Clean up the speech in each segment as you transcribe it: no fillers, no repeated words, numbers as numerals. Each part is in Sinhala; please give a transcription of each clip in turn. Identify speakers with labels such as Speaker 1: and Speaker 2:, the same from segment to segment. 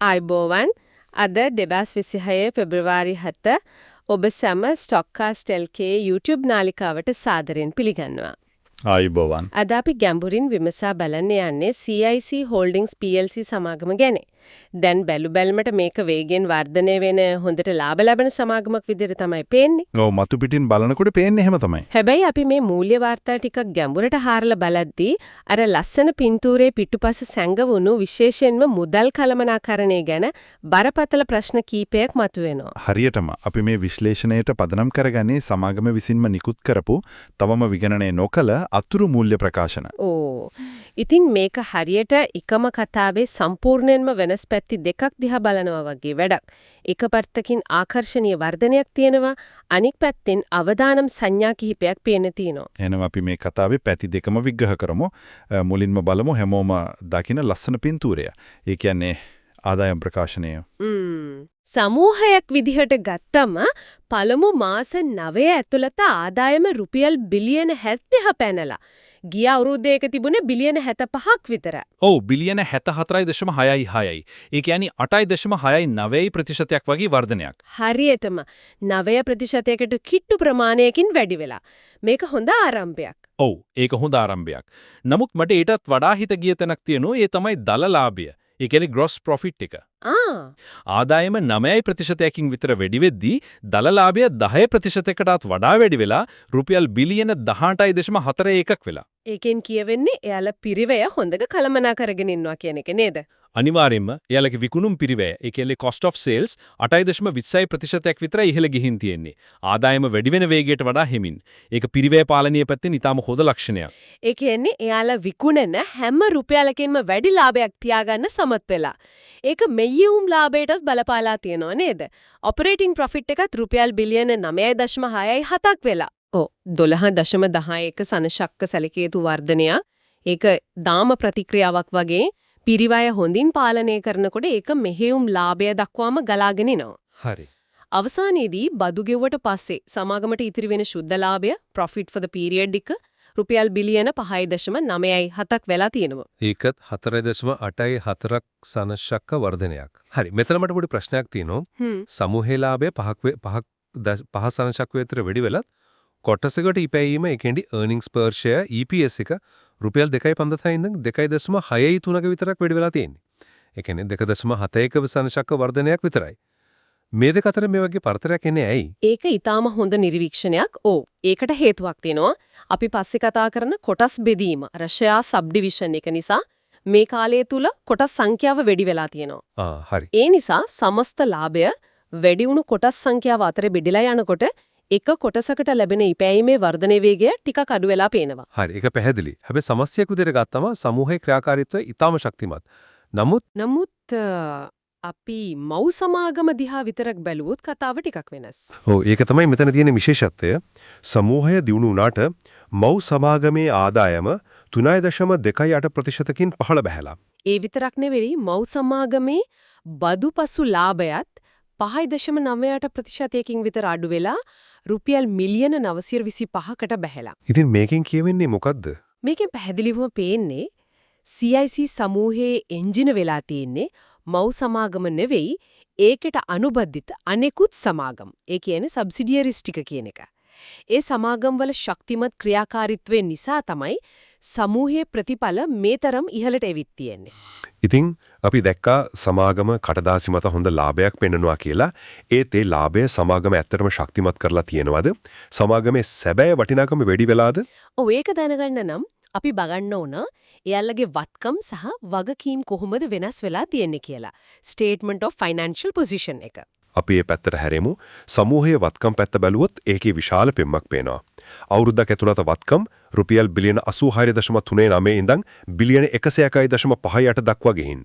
Speaker 1: ආයිබෝවන් අද 2026 පෙබරවාරි 7 ඔබ සැම ස්ටොක්කාස්ට් LK YouTube නාලිකාවට සාදරයෙන් පිළිගන්නවා.
Speaker 2: ආයිබෝවන්.
Speaker 1: අද අපි ගැඹුරින් විමසා බලන්න යන්නේ CIC Holdings PLC සමාගම ගැන. දැන් බැලුබැලමට මේක වේගෙන් වර්ධනය වෙන හොඳට ලාභ ලබන සමාගමක් විදිහට තමයි පේන්නේ.
Speaker 2: ඔව් මතු පිටින් බලනකොට පේන්නේ එහෙම තමයි.
Speaker 1: හැබැයි අපි මේ මූල්‍ය වාර්තා ටිකක් ගැඹුරට හාරලා බලද්දී අර ලස්සන පින්තූරේ පිටුපස සැඟවුණු විශේෂයෙන්ම මුදල් කළමනාකරණය ගැන බරපතල ප්‍රශ්න කීපයක් මතුවෙනවා.
Speaker 2: හරියටම අපි මේ විශ්ලේෂණයට පදනම් කරගන්නේ සමාගම විසින්ම නිකුත් කරපු තවම විගණනය නොකළ අතුරු මූල්‍ය ප්‍රකාශන.
Speaker 1: ඕ. ඉතින් මේක හරියට එකම කතාවේ සම්පූර්ණයෙන්ම වෙනස් පැති දෙකක් දිහා බලනවා වගේ වැඩක්. එක පැත්තකින් ආකර්ශනීය වර්ධනයක් තියෙනවා, අනික් පැත්තෙන් අවදානම් සංඥා කිහිපයක් පේන්න තියෙනවා.
Speaker 2: එහෙනම් අපි මේ කතාවේ පැති දෙකම විග්‍රහ කරමු. මුලින්ම බලමු හැමෝම දකින ලස්සන පින්තූරය. ඒ කියන්නේ ආදායම් ප්‍රකාශනය.
Speaker 1: සමූහයක් විදිහට ගත්තම පළමු මාස 9 ඇතුළත ආදායම රුපියල් බිලියන 70 පැනලා. ගිය අවුරුද්දේක තිබුණේ බිලියන 75ක් විතර.
Speaker 3: ඔව් බිලියන 74.66යි. ඒ කියන්නේ 8.69% වගේ වර්ධනයක්.
Speaker 1: හරියටම 9%කට කිට්ටු ප්‍රමාණයකින් වැඩි වෙලා. මේක හොඳ ආරම්භයක්.
Speaker 3: ඔව් ඒක හොඳ ආරම්භයක්. නමුත් මට ඊටත් වඩා හිත ගිය තැනක් තියෙනවා. ඒ තමයි දල ලාභය. ඒ කියන්නේ gross profit එක. ආදායම 9%කින් විතර වැඩි වෙද්දී දල ලාභය 10%කටත් වඩා වැඩි වෙලා රුපියල් බිලියන 18.41ක් වෙලා.
Speaker 1: ඒකෙන් කියවෙන්නේ එයාලා පිරිවැය හොඳට කළමනා කරගෙන ඉන්නවා කියන එක නේද?
Speaker 3: අනිවාර්යයෙන්ම එයාලගේ විකුණුම් පිරිවැය, ඒ කියන්නේ cost of sales 8.20% විතරයි ඉහළ ගිහින් තියෙන්නේ. ආදායම වැඩි වෙන වේගයට වඩා හිමින්. ඒක පිරිවැය පාලනීය පැත්තෙන් ඊටම හොඳ ලක්ෂණයක්.
Speaker 1: ඒ කියන්නේ එයාලා විකුණන හැම රුපියලකින්ම වැඩි ලාභයක් තියාගන්න සමත් වෙලා. ඒක මෙයියුම් ලාභයටත් බලපාලා තියෙනව නේද? ඔපරේටිං ප්‍රොෆිට් එකත් රුපියල් බිලියන 9.67ක් වෙලා. ඔව් 12.11 සනශක්ක සැලකිය යුතු වර්ධනයක්. ඒක දාම ප්‍රතික්‍රියාවක් වගේ පිරිවැය හොඳින් පාලනය කරනකොට ඒක මෙහෙයුම් ලාභය දක්වාම ගලාගෙන එනවා.
Speaker 3: හරි.
Speaker 1: අවසානයේදී බදු ගෙවුවට පස්සේ සමාගමට ඉතිරි වෙන සුද්ධ ලාභය profit for the period එක රුපියල් බිලියන 5.97ක් වෙලා තියෙනවා.
Speaker 4: ඒකත් 4.84ක් සනශක්ක වර්ධනයක්. හරි. මෙතන මට පොඩි ප්‍රශ්නයක් තියෙනවා. සමූහේ ලාභය 5 සනශක්ක විතර වැඩි වෙලත් කොටසකට ඉපැයීම ඒකෙන්දි earnings per share EPS එක රුපියල් 2.50 ඉඳන් 2.63ක විතරක් වැඩි වෙලා තියෙන්නේ. ඒ කියන්නේ 2.71 සනශක්ක වර්ධනයක් විතරයි. මේ දෙක අතර මේ වගේ පරතරයක් එන්නේ ඇයි?
Speaker 1: ඒක ඊටාම හොඳ නිරීක්ෂණයක්. ඔව්. ඒකට හේතුවක් තියෙනවා. අපි පස්සේ කතා කරන කොටස් බෙදීම, රෂයා සබ්ඩිවිෂන් එක නිසා මේ කාලය තුල කොටස් සංඛ්‍යාව වැඩි වෙලා තියෙනවා.
Speaker 4: හරි.
Speaker 1: ඒ නිසා සමස්ත ලාභය වැඩි වුණු කොටස් සංඛ්‍යාව අතර බෙදලා යනකොට එක කොටසකට ලැබෙන ඉපැයීමේ වර්ධනයේ වේගය ටිකක් අඩු වෙලා පේනවා.
Speaker 4: හරි. ඒක පැහැදිලි. හැබැයි සමස්තයක් විදිහට ගත්තම සමූහයේ ක්‍රියාකාරීත්වය ඊටාම ශක්තිමත්.
Speaker 1: නමුත් අපි මව් සමාගම දිහා විතරක් බැලුවොත් කතාව ටිකක් වෙනස්.
Speaker 4: ඔව් ඒක තමයි මෙතන තියෙන විශේෂත්වය. සමූහය දියුණු වුණාට මව් සමාගමේ ආදායම 3.28%කින් පහළ බැහැලා.
Speaker 1: ඒ විතරක් නෙවෙයි මව් සමාගමේ බදුපසු ලාභයත් 5.98%කින් විතර අඩු වෙලා රුපියල් මිලියන 925කට බැහැලා.
Speaker 4: ඉතින් මේකෙන් කියවෙන්නේ මොකද්ද?
Speaker 1: මේකෙන් පැහැදිලිවම පේන්නේ CIC සමූහයේ එන්ජින වෙලා තියෙන්නේ මව් සමාගම නෙවෙයි ඒකට අනුබද්ධිත අනෙකුත් සමාගම්. ඒ කියන්නේ සබ්සිඩියරිස් ටික කියන එක. ඒ සමාගම් වල ශක්තිමත් ක්‍රියාකාරීත්වය නිසා තමයි සමූහයේ ප්‍රතිඵල මේතරම් ඉහළට එවිත් තියෙන්නේ.
Speaker 4: ඉතින් අපි දැක්කා සමාගම කටදාසි මත හොඳ ලාභයක් පෙන්වනවා කියලා. ඒත් ඒ ලාභය සමාගම ඇත්තටම ශක්තිමත් කරලා තියෙනවද? සමාගමේ සැබෑ වටිනාකම වැඩි වෙලාද?
Speaker 1: ඔව් ඒක දැනගන්න නම් අපි බලන්න ඕන එයාලගේ වත්කම් සහ වගකීම් කොහොමද වෙනස් වෙලා තියෙන්නේ කියලා. Statement of Financial Position එක.
Speaker 4: අපි මේ පැත්තට හැරෙමු. සමූහයේ වත්කම් පැත්ත බැලුවොත් ඒකේ විශාල පෙම්මක් පේනවා. අවුරුද්දක් ඇතුළත වත්කම් රුපියල් බිලියන 86.39 ඉඳන් බිලියන 101.58 දක්වා ගිහින්.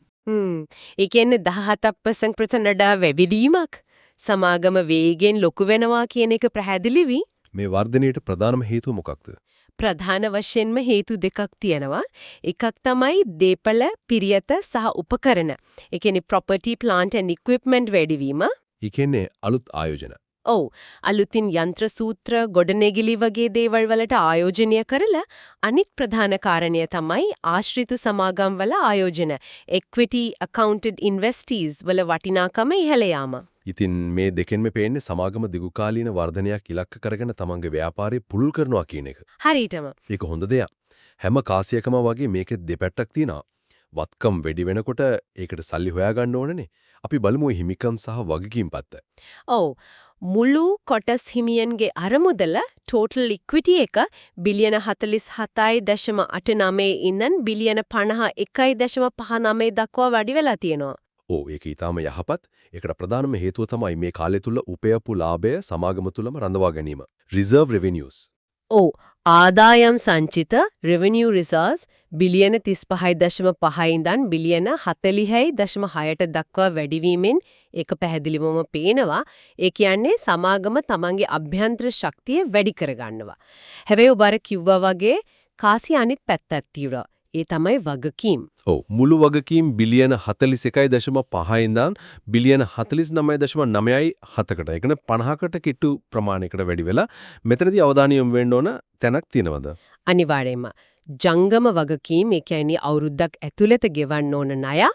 Speaker 1: ඒ කියන්නේ 17% වැඩිවීමක්. සමාගම වේගෙන් ලොකු වෙනවා කියන එක පැහැදිලිවි.
Speaker 4: මේ වර්ධනයට ප්‍රධානම හේතුව මොකක්ද?
Speaker 1: ප්‍රධාන වශයෙන්ම හේතු දෙකක් තියෙනවා. එකක් තමයි දීපල, පිරියත සහ උපකරණ. ඒ කියන්නේ property, plant and equipment වැඩිවීම.
Speaker 4: ඒ කියන්නේ අලුත් ආයෝජන.
Speaker 1: ඔව් අලුතින් යන්ත්‍ර සූත්‍ර ගොඩනැගිලි වගේ දේවල් වලට ආයෝජනය කරලා අනිත් ප්‍රධාන කාරණය තමයි ආශ්‍රිත සමාගම් වල ආයෝජන equity accounted investees වල වටිනාකම ඉහළ යාම.
Speaker 5: ඉතින් මේ දෙකෙන්ම පේන්නේ සමාගම දිගුකාලීන වර්ධනයක් ඉලක්ක කරගෙන තමන්ගේ ව්‍යාපාරය පුළුල් කරනවා කියන එක.
Speaker 1: හරියටම.
Speaker 5: ඒක හොඳ දෙයක්. හැම කාසියකම වගේ මේකේ දෙපැත්තක් තියෙනවා. වත්කම් වැඩි වෙනකොට ඒකට සල්ලි හොයාගන්න ඕනනේ. අපි බලමු හිමිකම් සහ වගකීම් පැත්ත.
Speaker 1: ඔව් මුළු කොටස් හිමියන්ගේ අරමුදල total equity එක බිලියන 47.89 ඉඳන් බිලියන 51.59 දක්වා වැඩි වෙලා තියෙනවා.
Speaker 5: ඔව් ඒක ඊටාම යහපත්. ඒකට ප්‍රධානම හේතුව තමයි මේ කාලය තුල උපයපු ලාභය සමාගම තුලම රඳවා ගැනීම. reserve revenues.
Speaker 1: ඔව් ආදායම් සංචිත revenue reserves බිලියන 35.5 ඉඳන් බිලියන 40.6ට දක්වා වැඩිවීමෙන් ඒක පැහැදිලිවම පේනවා. ඒ කියන්නේ සමාගම තමන්ගේ අභ්‍යන්තර ශක්තිය වැඩි කරගන්නවා. හැබැයි ඔබ අර කිව්වා වගේ කාසි අනිත් පැත්තක් තියෙනවා. ඒ තමයි වගකීම්.
Speaker 5: ඔව් මුළු වගකීම් බිලියන 41.5 ඉඳන් බිලියන 49.97කට ඒ කියන්නේ 50කට කිට්ටු ප්‍රමාණයකට වැඩි වෙලා මෙතනදී අවධානය යොමු වෙන්න ඕන තැනක් තියෙනවද?
Speaker 1: අනිවාර්යයෙන්ම ජංගම වගකීම් ඒ කියන්නේ අවුරුද්දක් ඇතුළත ගෙවන්න ඕන ණය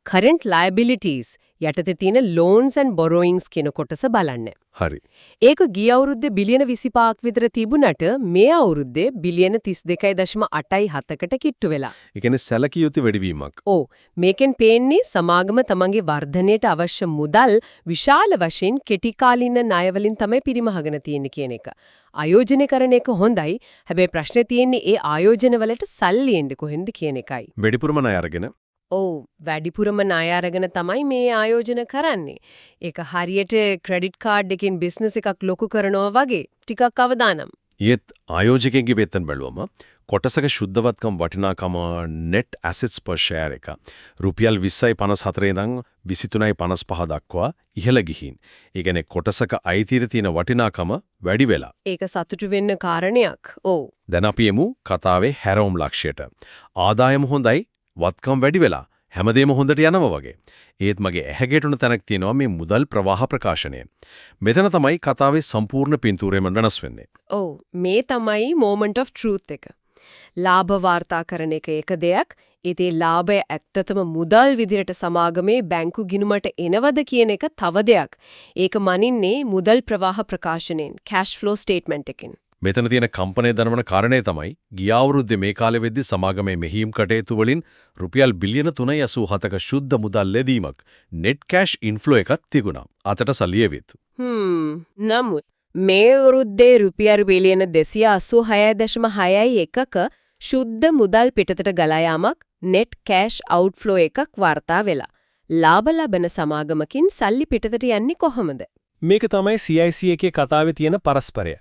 Speaker 1: current liabilities යටතේ තියෙන loans and borrowings කියන කොටස බලන්න.
Speaker 5: හරි.
Speaker 1: ඒක ගිය අවුරුද්දේ බිලියන 25ක් විතර තිබුණට මේ අවුරුද්දේ බිලියන 32.87කට කිට්ටු වෙලා.
Speaker 5: ඒ කියන්නේ සැලකිය යුතු වැඩිවීමක්.
Speaker 1: ඔව් මේකෙන් පේන්නේ සමාගම තමන්ගේ වර්ධනයට අවශ්‍ය මුදල් විශාල වශයෙන් කෙටි කාලින ණය වලින් තමයි පිරිමහගෙන තියෙන්නේ කියන එක. ආයෝජනය කරන එක හොඳයි. හැබැයි ප්‍රශ්නේ තියෙන්නේ ඒ ආයෝජන වලට සල්ලි එන්නේ කොහෙන්ද කියන එකයි.
Speaker 5: වැඩිපුරම ණය අරගෙන
Speaker 1: ඔව් වැඩිපුරම ණය අරගෙන තමයි මේ ආයෝජන කරන්නේ. ඒක හරියට ක්‍රෙඩිට් කාඩ් එකකින් බිස්නස් එකක් ලොකු කරනවා වගේ ටිකක් අවදානම්.
Speaker 5: ඊත් ආයෝජකයෙක්ගේ වෙතන බැලුවම කොටසක සුද්ධවත්කම් වටිනාකම net assets per share එක රුපියල් 20.54 ඉඳන් 23.55 දක්වා ඉහළ ගිහින්. ඒ කියන්නේ කොටසක අයිතිර තියෙන වටිනාකම වැඩි වෙලා.
Speaker 1: ඒක සතුටු වෙන්න කාරණයක්. ඔව්.
Speaker 5: දැන් අපි එමු කතාවේ හැරවුම් ලක්ෂයට. ආදායම හොඳයි වත්කම් වැඩි වෙලා හැමදේම හොඳට යනවා වගේ. ඒත් මගේ ඇහැගෙටුණු තැනක් තියෙනවා මේ මුදල් ප්‍රවාහ ප්‍රකාශනය. මෙතන තමයි කතාවේ සම්පූර්ණ පින්තූරයම වෙනස් වෙන්නේ.
Speaker 1: ඔව් මේ තමයි moment of truth එක. ලාභ වාර්තාකරන එක දෙයක්. ඒතේ ලාභය ඇත්තටම මුදල් විදිහට සමාගමේ බැංකු ගිණුමට එනවද කියන එක තව දෙයක්. ඒක මනින්නේ මුදල් ප්‍රවාහ ප්‍රකාශනයෙන් cash flow statement එකෙන්.
Speaker 5: මෙතන තියෙන කම්පනය දනවන කාරණේ තමයි ගිය අවුරුද්දේ මේ කාලෙ වෙද්දී සමාගමේ මෙහිම් කටයුතු වලින් රුපියල් බිලියන 3.87ක ශුද්ධ මුදල් ලැබීමක් net cash inflow එකක් තිබුණා. අතට සල්ලියෙවිත්.
Speaker 1: නමුත් මේ අවුරුද්දේ රුපියල් බිලියන 286.6යි එකක ශුද්ධ මුදල් පිටතට ගලා යාමක් net cash outflow එකක් වාර්තා වෙලා. ලාභ ලබන සමාගමකින් සල්ලි පිටතට යන්නේ කොහොමද?
Speaker 4: මේක තමයි CIC එකේ කතාවේ තියෙන පරස්පරය.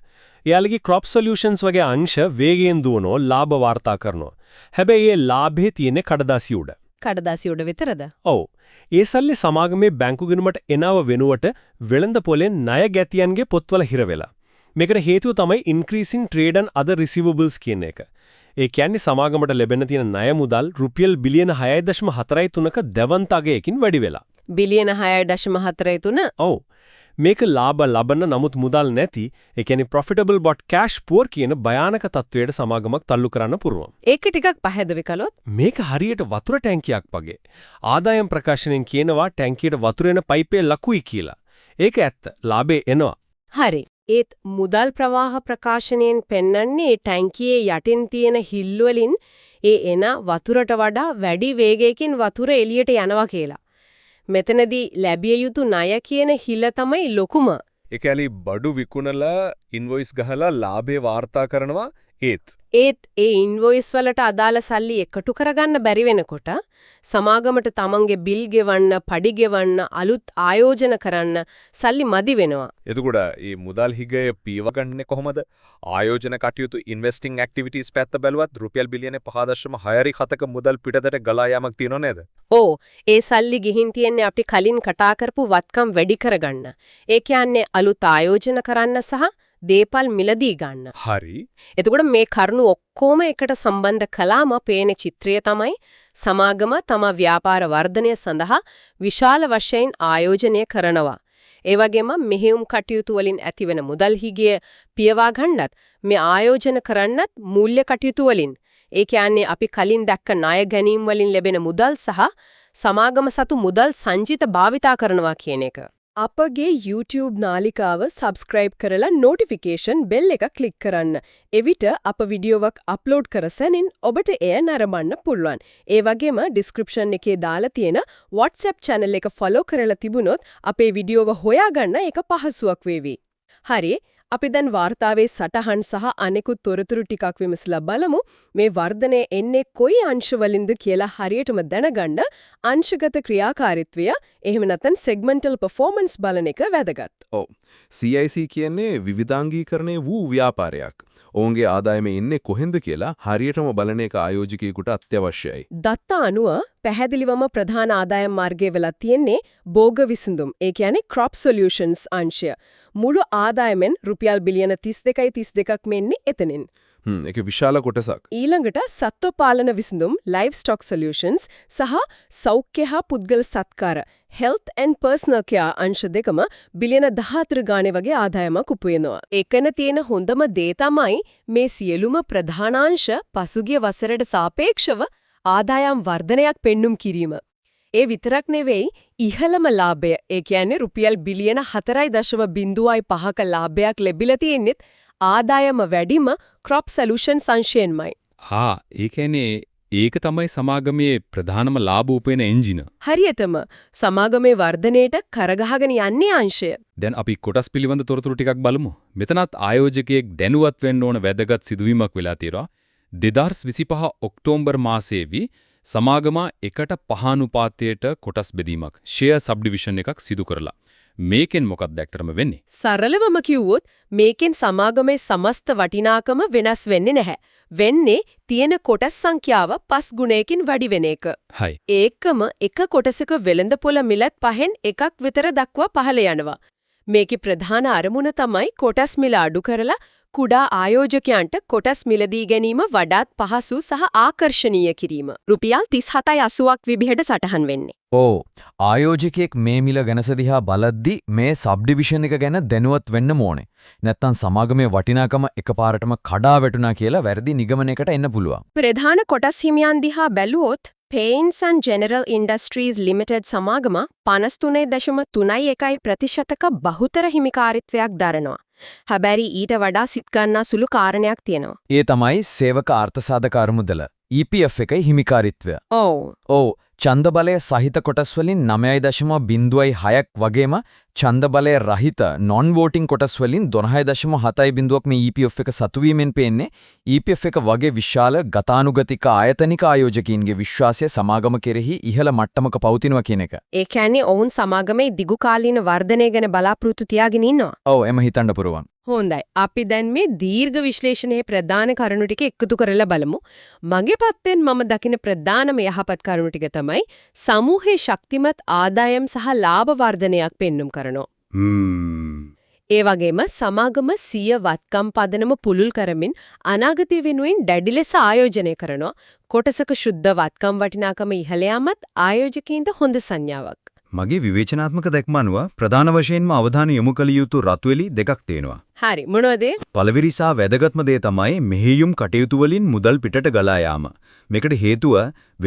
Speaker 4: එයාලගේ crop solutions වගේ අංශ වේගයෙන් දුවනෝ ලාභ වාර්තා කරනවා. හැබැයි ඒ ලාභේ තියෙන්නේ කඩදාසි උඩ.
Speaker 1: කඩදාසි උඩ විතරද?
Speaker 4: ඔව්. ඒ සල්ලි සමාගමේ බැංකු ගිණුමට එනව වෙනුවට වෙළඳ පොලෙන් ණය ගැතියන්ගේ පොත්වල හිර වෙලා. මේකට හේතුව තමයි increasing trade and other receivables කියන එක. ඒ කියන්නේ සමාගමට ලැබෙන තියෙන ණය මුදල් රුපියල් බිලියන 6.43ක දැවන්ත අගයකින් වැඩි වෙලා.
Speaker 1: බිලියන 6.43?
Speaker 4: ඔව්. මේක ලාභ ලබන නමුත් මුදල් නැති ඒ කියන්නේ profitable but cash poor කියන භයානක තත්වයට සමාගමක් තල්ලු කරන්න පුරුවන්.
Speaker 1: ඒක ටිකක් පහදවි කළොත්
Speaker 4: මේක හරියට වතුර ටැංකියක් වගේ. ආදායම් ප්‍රකාශනයෙන් කියනවා ටැංකියට වතුර එන පයිපේ ලකුයි කියලා. ඒක ඇත්ත. ලාභේ එනවා.
Speaker 1: හරි. ඒත් මුදල් ප්‍රවාහ ප්‍රකාශනයෙන් පෙන්වන්නේ ටැංකියේ යටින් තියෙන හිල් වලින් ඒ එන වතුරට වඩා වැඩි වේගයකින් වතුර එළියට යනවා කියලා. මෙතනදී ලැබිය යුතු ණය කියන හිල තමයි ලොකුම.
Speaker 4: ඒ කියන්නේ බඩු විකුණලා ඉන්වොයිස් ගහලා ලාභේ වාර්තා කරනවා ඒත්
Speaker 1: ඒ ඉන්වොයිස් වලට අදාළ සල්ලි එකතු කරගන්න බැරි වෙනකොට සමාගමට තමන්ගේ බිල් ගෙවන්න, පඩි ගෙවන්න, අලුත් ආයෝජන කරන්න සල්ලි මදි වෙනවා.
Speaker 3: එතකොට මේ මුදල් හිගය පීවගන්නේ කොහොමද? ආයෝජන කටයුතු ඉන්වෙස්ටිං ඇක්ටිවිටීස් පැත්ත බැලුවත් රුපියල් බිලියන 5.6ක මුදල් පිටතට ගලා යාමක් තියෙනව නේද?
Speaker 1: ඔව්. ඒ සල්ලි ගිහින් තියන්නේ අපි කලින් කතා කරපු වත්කම් වැඩි කරගන්න. ඒ කියන්නේ අලුත් ආයෝජන කරන්න සහ දේපල් මිලදී ගන්න.
Speaker 3: හරි.
Speaker 1: එතකොට මේ කරුණු ඔක්කොම එකට සම්බන්ධ කළාම පේන චිත්‍රය තමයි සමාගම තම ව්‍යාපාර වර්ධනය සඳහා විශාල වශයෙන් ආයෝජනය කරනවා. ඒ වගේම මෙහෙයුම් කටයුතු වලින් ඇතිවෙන මුදල් හිගිය පියවා ගන්නත් මේ ආයෝජන කරන්නත් මූල්‍ය කටයුතු වලින් ඒ කියන්නේ අපි කලින් දැක්ක ණය ගැනීම වලින් ලැබෙන මුදල් සහ සමාගම සතු මුදල් සංචිත භාවිතා කරනවා කියන එක. අපගේ YouTube නාලිකාව subscribe කරලා notification bell එක click කරන්න. එවිට අප වීඩියෝවක් upload කර සැනින් ඔබට එය නරඹන්න පුළුවන්. ඒ වගේම description එකේ දාලා තියෙන WhatsApp channel එක follow කරලා තිබුණොත් අපේ වීඩියෝව හොයාගන්න ඒක පහසුවක් වේවි. හරි. අපි දැන් වාර්තාවේ සටහන් සහ අනෙකුත් තොරතුරු ටිකක් විමසලා බලමු. මේ වර්ධනය එන්නේ කොයි අංශවලින්ද කියලා හරියටම දැනගන්න අංශගත ක්‍රියාකාරීත්වය එහෙම නැත්නම් segmental performance බලන එක වැදගත්.
Speaker 6: ඔව්. CIC කියන්නේ විවිධාංගීකරණය වූ ව්‍යාපාරයක්. ඔවුන්ගේ ආදායම එන්නේ කොහෙන්ද කියලා හරියටම බලන එක ආයෝජකයෙකුට අත්‍යවශ්‍යයි.
Speaker 1: දත්ත අනුව පැහැදිලිවම ප්‍රධාන ආදායම් මාර්ගය වෙලා තියෙන්නේ භෝග විසඳුම්. ඒ කියන්නේ crop solutions අංශය. මුළු ආදායමෙන් රුපියල් බිලියන 32.32ක් මෙන්නේ එතනින්.
Speaker 6: ඒක විශාල කොටසක්.
Speaker 1: ඊළඟට සත්ව පාලන විසඳුම් livestock solutions සහ සෞඛ්‍ය හා පුද්ගල සත්කාර health and personal care අංශ දෙකම බිලියන 14 ගානේ වගේ ආදායමක් උපයනවා. ඒකන තියෙන හොඳම දේ තමයි මේ සියලුම ප්‍රධානාංශ පසුගිය වසරට සාපේක්ෂව ආදායම් වර්ධනයක් පෙන්눔 කිරීම. ඒ විතරක් නෙවෙයි ඉහළම ලාභය ඒ කියන්නේ රුපියල් බිලියන 4.05ක ලාභයක් ලැබිලා තියෙන්නේ ආදායම වැඩිම crop solutions අංශයෙන්මයි.
Speaker 3: ඒ කියන්නේ ඒක තමයි සමාගමේ ප්‍රධානම ලාභ උපයන එන්ජින.
Speaker 1: හරියටම සමාගමේ වර්ධනයේට කරගහගෙන යන්නේ අංශය.
Speaker 3: දැන් අපි කොටස් පිළිබඳ තොරතුරු ටිකක් බලමු. මෙතනත් ආයෝජකයෙක් දැනුවත් වෙන්න ඕන වැදගත් සිදුවීමක් වෙලා තියෙනවා. 2025 ඔක්තෝබර් මාසයේදී සමාගම 1:5 අනුපාතයට කොටස් බෙදීමක් share subdivision එකක් සිදු කරලා. මේකෙන් මොකක්ද ඇත්තටම වෙන්නේ?
Speaker 1: සරලවම කිව්වොත් මේකෙන් සමාගමේ සමස්ත වටිනාකම වෙනස් වෙන්නේ නැහැ. වෙන්නේ තියෙන කොටස් සංඛ්‍යාව 5 ගුණයකින් වැඩි වෙන එක.
Speaker 3: හයි.
Speaker 1: ඒකම එක කොටසක වෙළඳපොළ මිලත් 5න් එකක් විතර දක්වා පහළ යනවා. මේකේ ප්‍රධාන අරමුණ තමයි කොටස් මිල අඩු කරලා කුඩා ආයෝජකයන්ට කොටස් මිලදී ගැනීම වඩාත් පහසු සහ ආකර්ෂණීය කිරීම. රුපියල් 37.80ක් විදිහට සටහන් වෙන්නේ.
Speaker 7: ඕ ආයෝජකයෙක් මේ මිල ගැනස දිහා බලද්දි මේ සබ්ඩිවිෂන් එක ගැන දැනුවත් වෙන්න ඕනේ. නැත්තම් සමාගමේ වටිනාකම එකපාරටම කඩා වැටුණා කියලා වැරදි නිගමනයකට එන්න පුළුවන්.
Speaker 1: ප්‍රධාන කොටස් හිමියන් දිහා බැලුවොත් Paints and General Industries Limited සමාගම 53.31% බහුතර හිමිකාරීත්වයක් දරනවා. හැබැයි ඊට වඩා සිත් ගන්නා සුළු කාරණයක් තියෙනවා.
Speaker 7: ඒ තමයි සේවක අර්ථසාධක අරමුදල EPF එකේ හිමිකාරීත්වය. ඔව් ඡන්ද බලය සහිත කොටස් වලින් 9.06ක් වගේම ඡන්ද බලය රහිත non voting කොටස් වලින් 12.70ක් මේ EPF එක සතු වීමෙන් පේන්නේ EPF එක වගේ විශාල ගතානුගතික ආයතනික ආයෝජකයින්ගේ විශ්වාසය සමාගම කෙරෙහි ඉහළ මට්ටමක පවතිනවා කියන එක.
Speaker 1: ඒ කියන්නේ ඔවුන් සමාගමේ දිගු කාලීන වර්ධනය ගැන බලාපොරොත්තු තියාගෙන ඉන්නවා.
Speaker 7: ඔව් එම හිතන්න පුරුවන්.
Speaker 1: හොඳයි. අපි දැන් මේ දීර්ඝ විශ්ලේෂණයේ ප්‍රධාන කරුණු ටික එකතු කරලා බලමු. මගේ පැත්තෙන් මම දකින ප්‍රධානම යහපත් කරුණු ටික තමයි සමූහයේ ශක්තිමත් ආදායම් සහ ලාභ වර්ධනයක් පෙන්눔 කරනවා. ඒ වගේම සමාගම සිය වත්කම් පදනම පුළුල් කරමින් අනාගතය වෙනුවෙන් දැඩි ලෙස ආයෝජනය කරනවා. කොටසක සුද්ධ වත්කම් වටිනාකම ඉහළ යාමත් ආයෝජකයින්ට හොඳ සංඥාවක්.
Speaker 8: මගේ විවේචනාත්මක දැක්ම අනුව ප්‍රධාන වශයෙන්ම අවධානය යොමු කළ යුතු රතුවෙලි දෙකක් තියෙනවා.
Speaker 1: හරි මොනවද?
Speaker 8: පළවෙනි සහ වැදගත්ම දේ තමයි මෙහෙයුම් කටයුතු වලින් මුදල් පිටට ගලා යාම. මේකට හේතුව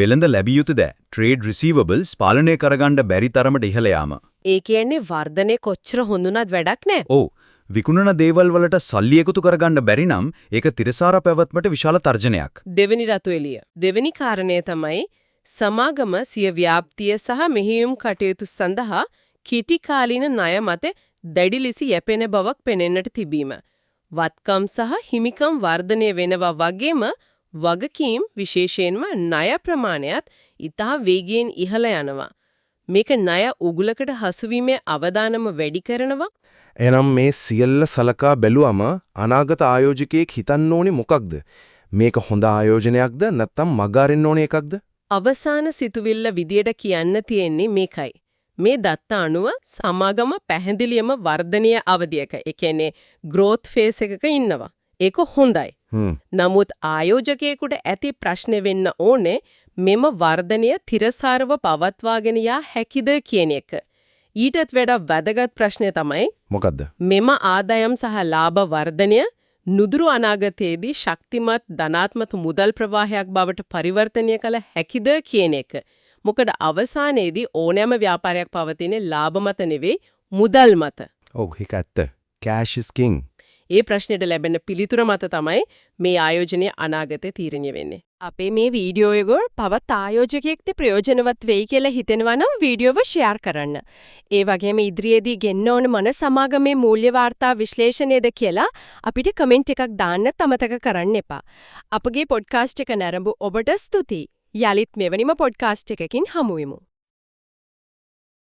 Speaker 8: වෙළඳ ලැබිය යුතු දෑ trade receivables පාලනය කරගන්න බැරි තරමට ඉහළ යාම.
Speaker 1: ඒ කියන්නේ වර්ධනය කොච්චර හොඳුනත් වැඩක් නැහැ.
Speaker 8: ඔව් විකුණන දේවල් වලට සල්ලි එකතු කරගන්න බැරි නම් ඒක තිරසාර පැවැත්මට විශාල තර්ජනයක්.
Speaker 1: දෙවෙනි රතුවෙලිය. දෙවෙනි කාරණය තමයි සමාගම සිය ව්‍යාප්තිය සහ මෙහෙයුම් කටයුතු සඳහා කිටි කාලීන ණය මත දැඩි ලෙස යැපෙන බවක් පෙනෙන්නට තිබීම. වත්කම් සහ හිමිකම් වර්ධනය වෙනවා වගේම වගකීම් විශේෂයෙන්ම ණය ප්‍රමාණයත් ඉතා වේගයෙන් ඉහළ යනවා. මේක ණය උගුලකට හසුවීමේ අවදානම වැඩි කරනවා.
Speaker 6: එනම් මේ සියල්ල සලකා බැලුවම අනාගත ආයෝජකයෙක් හිතන්න ඕනේ මොකක්ද? මේක හොඳ ආයෝජනයක්ද නැත්නම් මග අරින්න ඕනේ එකක්ද?
Speaker 1: අවසාන සිතුවිල්ල විදියට කියන්න තියෙන්නේ මේකයි. මේ දත්ත අනුව සමාගම පැහැදිලියම වර්ධනීය අවධියක, ඒ කියන්නේ growth phase එකක ඉන්නවා. ඒක හොඳයි. නමුත් ආයෝජකයෙකුට ඇති ප්‍රශ්නේ වෙන්න ඕනේ මෙම වර්ධනය තිරසාරව පවත්වාගෙන යා හැකිද කියන එක. ඊටත් වඩා වැදගත් ප්‍රශ්නය තමයි
Speaker 6: මොකද්ද?
Speaker 1: මෙම ආදායම් සහ ලාභ වර්ධනය නුදුරු අනාගතයේදී ශක්තිමත් ධනාත්මක මුදල් ප්‍රවාහයක් බවට පරිවර්තනය කළ හැකිද කියන එක. මොකද අවසානයේදී ඕනෑම ව්‍යාපාරයක් පවතින ලාභ මත නෙවෙයි මුදල් මත.
Speaker 6: ඔව් ඒක ඇත්ත. cash is king.
Speaker 1: ඒ ප්‍රශ්නෙට ලැබෙන පිළිතුර මත තමයි මේ ආයෝජනයේ අනාගතය තීරණය වෙන්නේ. අපේ මේ වීඩියෝ එක පවත් ආයෝජකයෙක්ට ප්‍රයෝජනවත් වෙයි කියලා හිතෙනවා නම් වීඩියෝව ෂෙයාර් කරන්න. ඒ වගේම ඉදිරියේදී ගෙන්න ඕන මොන සමාගමේ මූල්‍ය වාර්තා විශ්ලේෂණයද කියලා අපිට කමෙන්ට් එකක් දාන්න අමතක කරන්න එපා. අපගේ පොඩ්කාස්ට් එක නරඹු ඔබට ස්තුතියි. යලිත් මෙවැනිම පොඩ්කාස්ට් එකකින් හමු වෙමු.